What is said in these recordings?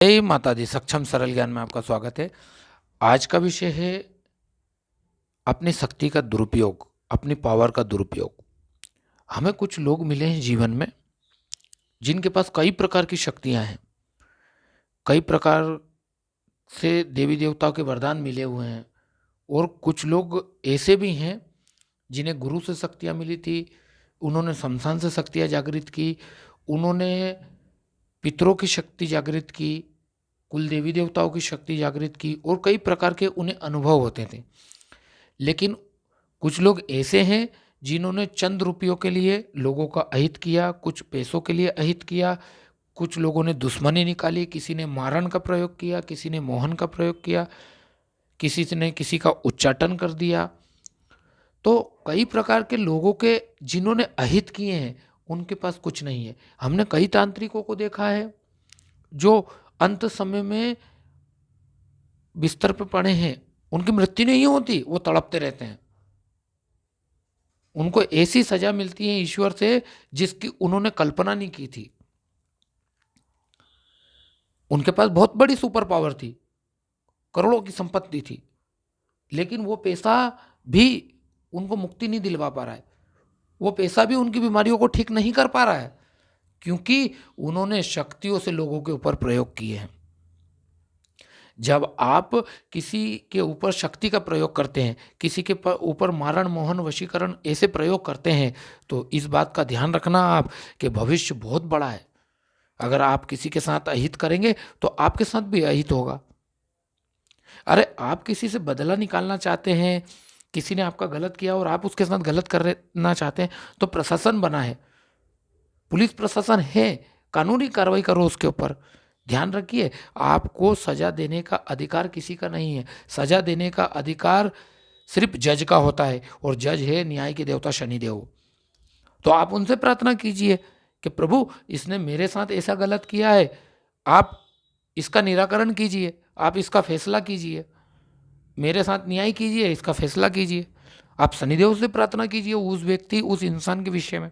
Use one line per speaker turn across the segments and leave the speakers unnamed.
जय माता दी। सक्षम सरल ज्ञान में आपका स्वागत है। आज का विषय है अपनी शक्ति का दुरुपयोग, अपनी पावर का दुरुपयोग। हमें कुछ लोग मिले हैं जीवन में जिनके पास कई प्रकार की शक्तियां हैं, कई प्रकार से देवी देवताओं के वरदान मिले हुए हैं। और कुछ लोग ऐसे भी हैं जिन्हें गुरु से शक्तियां मिली थी, उन्होंने शमशान से शक्तियां जागृत की, उन्होंने पितरों की शक्ति जागृत की, कुल देवी देवताओं की शक्ति जागृत की, और कई प्रकार के उन्हें अनुभव होते थे। लेकिन कुछ लोग ऐसे हैं जिन्होंने चंद रुपयों के लिए लोगों का अहित किया, कुछ पैसों के लिए अहित किया, कुछ लोगों ने दुश्मनी निकाली, किसी ने मारण का प्रयोग किया, किसी ने मोहन का प्रयोग किया, किसी ने किसी का उच्चाटन कर दिया। तो कई प्रकार के लोगों के जिन्होंने अहित किए हैं उनके पास कुछ नहीं है। हमने कई तांत्रिकों को देखा है जो अंत समय में बिस्तर पर पड़े हैं, उनकी मृत्यु नहीं होती, वो तड़पते रहते हैं। उनको ऐसी सजा मिलती है ईश्वर से जिसकी उन्होंने कल्पना नहीं की थी। उनके पास बहुत बड़ी सुपर पावर थी, करोड़ों की संपत्ति थी, लेकिन वो पैसा भी उनको मुक्ति नहीं दिलवा पा रहा है। वो पैसा भी उनकी बीमारियों को ठीक नहीं कर पा रहा है, क्योंकि उन्होंने शक्तियों से लोगों के ऊपर प्रयोग किए हैं। जब आप किसी के ऊपर शक्ति का प्रयोग करते हैं, किसी के ऊपर मारण मोहन वशीकरण ऐसे प्रयोग करते हैं, तो इस बात का ध्यान रखना आप कि भविष्य बहुत बड़ा है। अगर आप किसी के साथ अहित करेंगे तो आपके साथ भी अहित होगा। अरे आप किसी से बदला निकालना चाहते हैं, किसी ने आपका गलत किया और आप उसके साथ गलत करना चाहते हैं, तो प्रशासन बना है, पुलिस प्रशासन है, कानूनी कार्रवाई करो उसके ऊपर। ध्यान रखिए, आपको सजा देने का अधिकार किसी का नहीं है। सजा देने का अधिकार सिर्फ जज का होता है, और जज है न्याय के देवता शनिदेव। तो आप उनसे प्रार्थना कीजिए कि प्रभु इसने मेरे साथ ऐसा गलत किया है, आप इसका निराकरण कीजिए, आप इसका फैसला कीजिए, मेरे साथ न्याय कीजिए, इसका फैसला कीजिए। आप शनिदेव से प्रार्थना कीजिए उस व्यक्ति, उस इंसान के विषय में।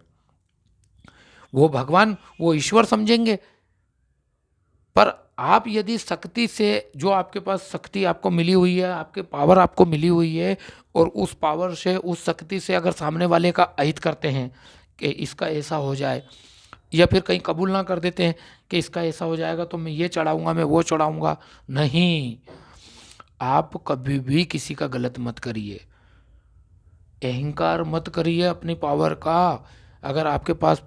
वो भगवान, वो ईश्वर समझेंगे। पर आप यदि शक्ति से, जो आपके पास शक्ति आपको मिली हुई है, आपके पावर आपको मिली हुई है, और उस पावर से, उस शक्ति से अगर सामने वाले का अहित करते हैं कि इसका ऐसा हो जाए, या फिर कहीं कबूल ना कर देते हैं कि इसका ऐसा हो जाएगा तो मैं ये चढ़ाऊंगा, मैं वो चढ़ाऊंगा, नहीं, आप कभी भी किसी का गलत मत करिए, अहंकार मत करिए अपनी पावर का। अगर आपके पास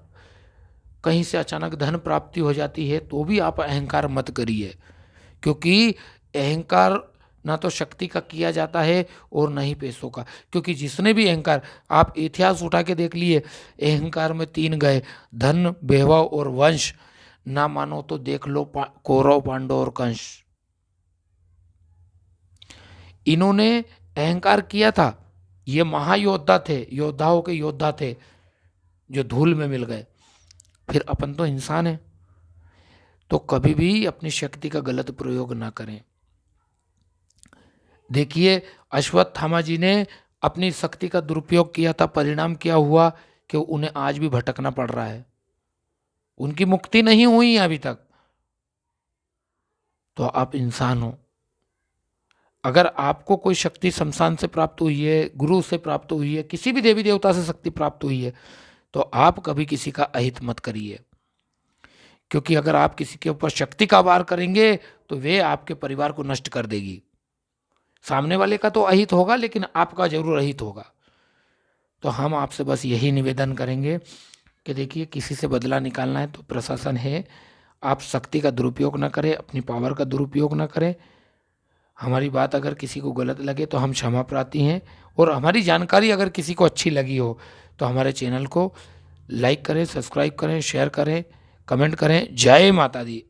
कहीं से अचानक धन प्राप्ति हो जाती है तो भी आप अहंकार मत करिए, क्योंकि अहंकार ना तो शक्ति का किया जाता है और न ही पैसों का। क्योंकि जिसने भी अहंकार, आप इतिहास उठा के देख लिए, अहंकार में तीन गए, धन, वैभव और वंश। ना मानो तो देख लो कौरव, पांडव और कंस। इन्होंने अहंकार किया था, ये महायोद्धा थे, योद्धाओं के योद्धा थे, जो धूल में मिल गए। फिर अपन तो इंसान है, तो कभी भी अपनी शक्ति का गलत प्रयोग ना करें। देखिए, अश्वत्थामा जी ने अपनी शक्ति का दुरुपयोग किया था, परिणाम क्या हुआ कि उन्हें आज भी भटकना पड़ रहा है, उनकी मुक्ति नहीं हुई अभी तक। तो आप इंसान हो, अगर आपको कोई शक्ति शमशान से प्राप्त हुई है, गुरु से प्राप्त हुई है, किसी भी देवी देवता से शक्ति प्राप्त हुई है, तो आप कभी किसी का अहित मत करिए। क्योंकि अगर आप किसी के ऊपर शक्ति का वार करेंगे तो वे आपके परिवार को नष्ट कर देगी। सामने वाले का तो अहित होगा, लेकिन आपका जरूर अहित होगा। तो हम आपसे बस यही निवेदन करेंगे कि देखिए, किसी से बदला निकालना है तो प्रशासन है, आप शक्ति का दुरुपयोग ना करें, अपनी पावर का दुरुपयोग ना करें। हमारी बात अगर किसी को गलत लगे तो हम क्षमा प्रार्थी हैं, और हमारी जानकारी अगर किसी को अच्छी लगी हो तो हमारे चैनल को लाइक करें, सब्सक्राइब करें, शेयर करें, कमेंट करें। जय माता दी।